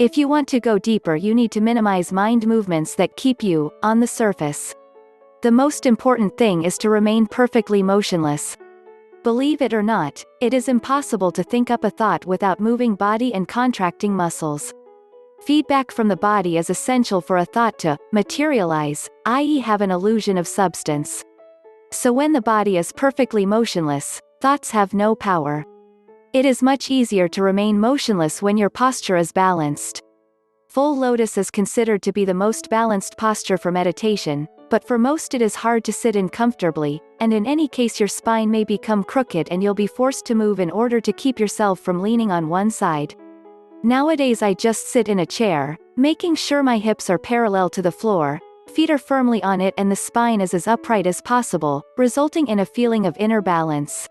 If you want to go deeper, you need to minimize mind movements that keep you on the surface. The most important thing is to remain perfectly motionless. Believe it or not, it is impossible to think up a thought without moving body and contracting muscles. Feedback from the body is essential for a thought to materialize, i.e., have an illusion of substance. So when the body is perfectly motionless, thoughts have no power. It is much easier to remain motionless when your posture is balanced. Full lotus is considered to be the most balanced posture for meditation, but for most it is hard to sit in comfortably, and in any case your spine may become crooked and you'll be forced to move in order to keep yourself from leaning on one side. Nowadays I just sit in a chair, making sure my hips are parallel to the floor, feet are firmly on it and the spine is as upright as possible, resulting in a feeling of inner balance.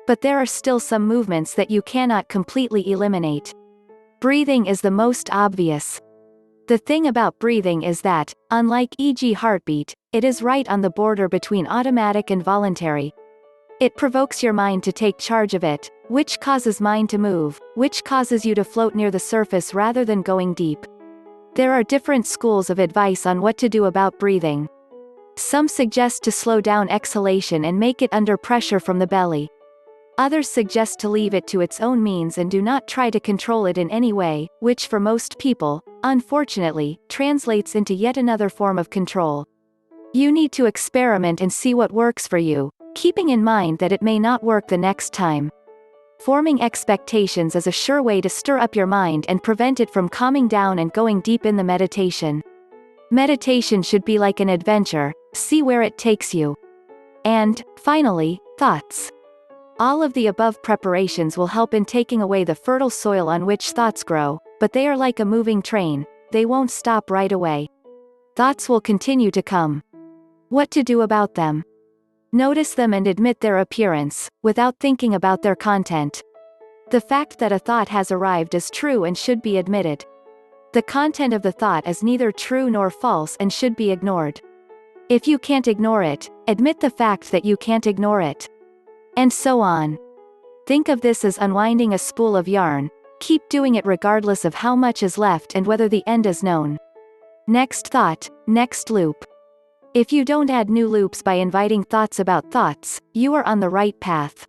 But there are still some movements that you cannot completely eliminate. Breathing is the most obvious. The thing about breathing is that, unlike e.g. heartbeat, it is right on the border between automatic and voluntary. It provokes your mind to take charge of it, which causes mind to move, which causes you to float near the surface rather than going deep. There are different schools of advice on what to do about breathing. Some suggest to slow down exhalation and make it under pressure from the belly. Others suggest to leave it to its own means and do not try to control it in any way, which for most people, unfortunately, translates into yet another form of control. You need to experiment and see what works for you, keeping in mind that it may not work the next time. Forming expectations is a sure way to stir up your mind and prevent it from calming down and going deep in the meditation. Meditation should be like an adventure, see where it takes you. And, finally, thoughts. All of the above preparations will help in taking away the fertile soil on which thoughts grow, but they are like a moving train, they won't stop right away. Thoughts will continue to come. What to do about them? Notice them and admit their appearance, without thinking about their content. The fact that a thought has arrived is true and should be admitted. The content of the thought is neither true nor false and should be ignored. If you can't ignore it, admit the fact that you can't ignore it. And so on. Think of this as unwinding a spool of yarn, keep doing it regardless of how much is left and whether the end is known. Next thought, next loop. If you don't add new loops by inviting thoughts about thoughts, you are on the right path.